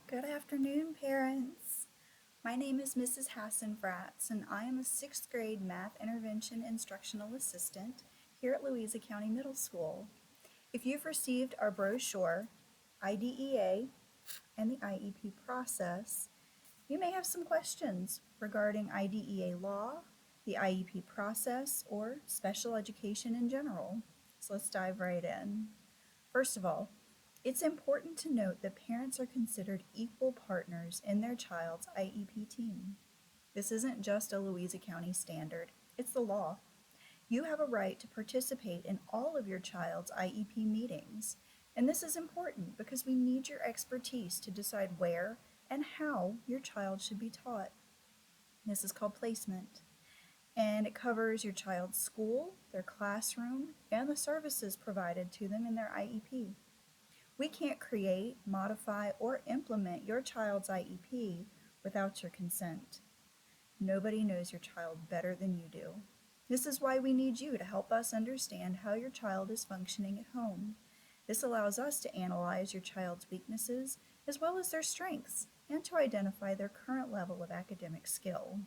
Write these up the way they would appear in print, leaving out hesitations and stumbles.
Good afternoon, parents. My name is Mrs. Hassan-Fratz, and I am a 6th grade math intervention instructional assistant here at Louisa County Middle School. If you've received our brochure, IDEA, and the IEP process, you may have some questions regarding IDEA law, the IEP process, or special education in general. So let's dive right in. First of all, it's important to note that parents are considered equal partners in their child's IEP team. This isn't just a Louisa County standard, it's the law. You have a right to participate in all of your child's IEP meetings, and this is important because we need your expertise to decide where and how your child should be taught. This is called placement, and it covers your child's school, their classroom, and the services provided to them in their IEP. We can't create, modify, or implement your child's IEP without your consent. Nobody knows your child better than you do. This is why we need you to help us understand how your child is functioning at home. This allows us to analyze your child's weaknesses as well as their strengths and to identify their current level of academic skill.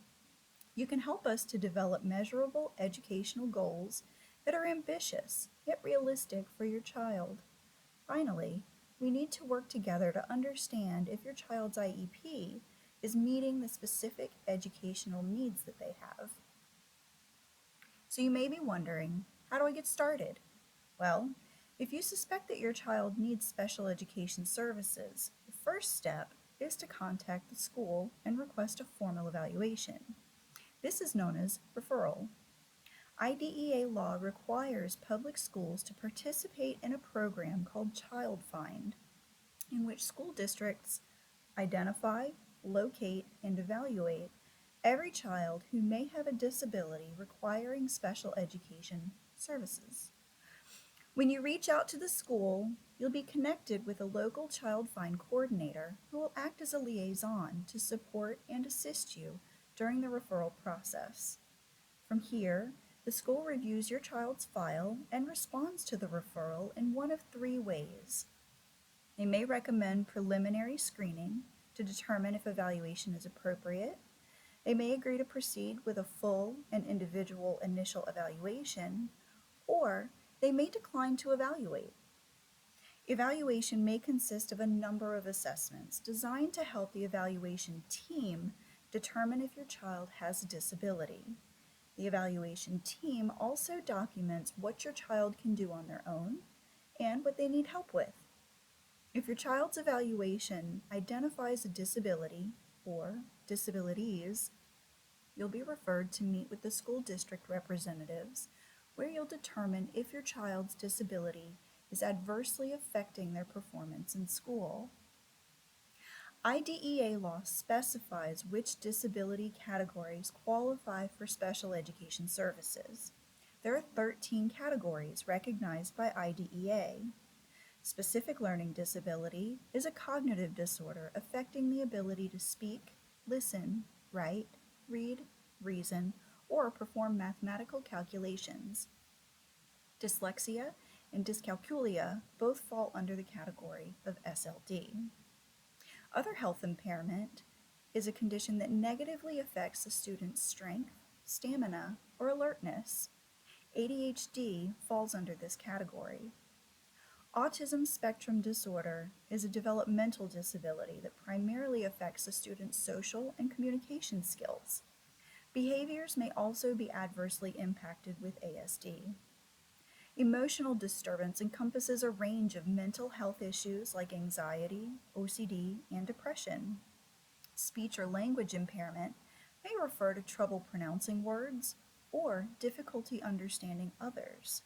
You can help us to develop measurable educational goals that are ambitious yet realistic for your child. Finally, we need to work together to understand if your child's IEP is meeting the specific educational needs that they have. So you may be wondering, how do I get started? Well, if you suspect that your child needs special education services, the first step is to contact the school and request a formal evaluation. This is known as referral. IDEA law requires public schools to participate in a program called Child Find, in which school districts identify, locate, and evaluate every child who may have a disability requiring special education services. When you reach out to the school, you'll be connected with a local Child Find coordinator who will act as a liaison to support and assist you during the referral process. From here, the school reviews your child's file and responds to the referral in one of three ways. They may recommend preliminary screening to determine if evaluation is appropriate. They may agree to proceed with a full and individual initial evaluation, or they may decline to evaluate. Evaluation may consist of a number of assessments designed to help the evaluation team determine if your child has a disability. The evaluation team also documents what your child can do on their own and what they need help with. If your child's evaluation identifies a disability or disabilities, you'll be referred to meet with the school district representatives, where you'll determine if your child's disability is adversely affecting their performance in school. IDEA law specifies which disability categories qualify for special education services. There are 13 categories recognized by IDEA. Specific learning disability is a cognitive disorder affecting the ability to speak, listen, write, read, reason, or perform mathematical calculations. Dyslexia and dyscalculia both fall under the category of SLD. Other health impairment is a condition that negatively affects a student's strength, stamina, or alertness. ADHD falls under this category. Autism spectrum disorder is a developmental disability that primarily affects a student's social and communication skills. Behaviors may also be adversely impacted with ASD. Emotional disturbance encompasses a range of mental health issues like anxiety, OCD, and depression. Speech or language impairment may refer to trouble pronouncing words or difficulty understanding others.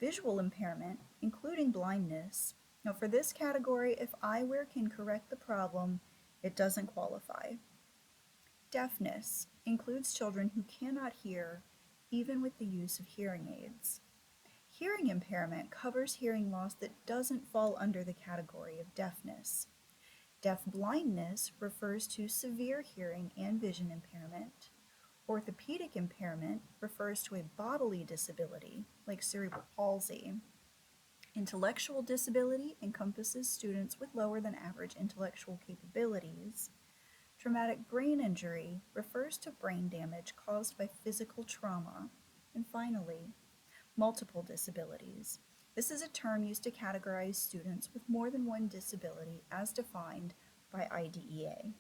Visual impairment, including blindness. Now for this category, if eyewear can correct the problem, it doesn't qualify. Deafness includes children who cannot hear even with the use of hearing aids. Hearing impairment covers hearing loss that doesn't fall under the category of deafness. Deaf-blindness refers to severe hearing and vision impairment. Orthopedic impairment refers to a bodily disability, like cerebral palsy. Intellectual disability encompasses students with lower than average intellectual capabilities. Traumatic brain injury refers to brain damage caused by physical trauma. And finally, multiple disabilities. This is a term used to categorize students with more than one disability as defined by IDEA.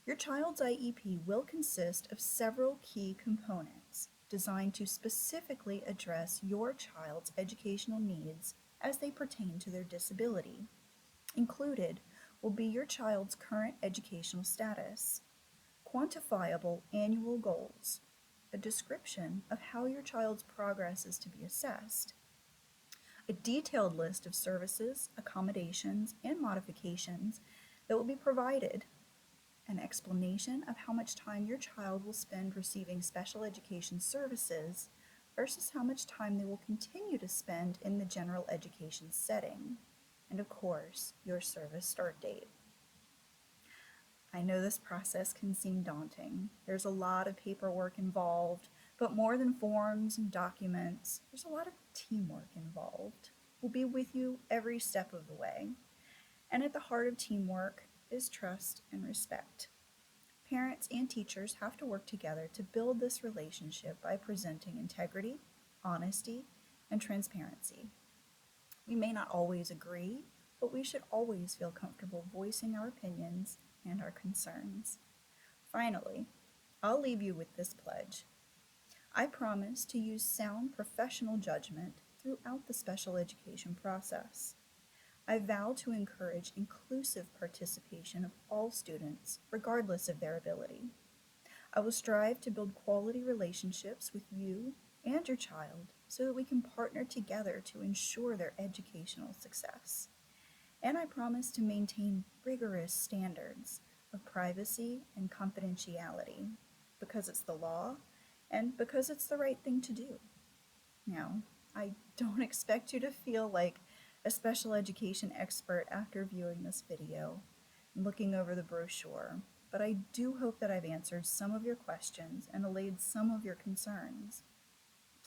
Your child's IEP will consist of several key components designed to specifically address your child's educational needs as they pertain to their disability. Included will be your child's current educational status, quantifiable annual goals, a description of how your child's progress is to be assessed, a detailed list of services, accommodations, and modifications that will be provided, an explanation of how much time your child will spend receiving special education services versus how much time they will continue to spend in the general education setting, and of course, your service start date. I know this process can seem daunting. There's a lot of paperwork involved, but more than forms and documents, there's a lot of teamwork involved. We'll be with you every step of the way. And at the heart of teamwork is trust and respect. Parents and teachers have to work together to build this relationship by presenting integrity, honesty, and transparency. We may not always agree, but we should always feel comfortable voicing our opinions and our concerns. Finally, I'll leave you with this pledge. I promise to use sound professional judgment throughout the special education process. I vow to encourage inclusive participation of all students, regardless of their ability. I will strive to build quality relationships with you and your child so that we can partner together to ensure their educational success. And I promise to maintain rigorous standards of privacy and confidentiality because it's the law and because it's the right thing to do. Now, I don't expect you to feel like a special education expert after viewing this video and looking over the brochure, but I do hope that I've answered some of your questions and allayed some of your concerns.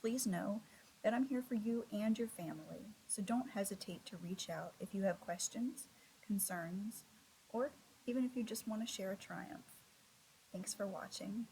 Please know that I'm here for you and your family, so don't hesitate to reach out if you have questions, concerns, or even if you just want to share a triumph. Thanks for watching.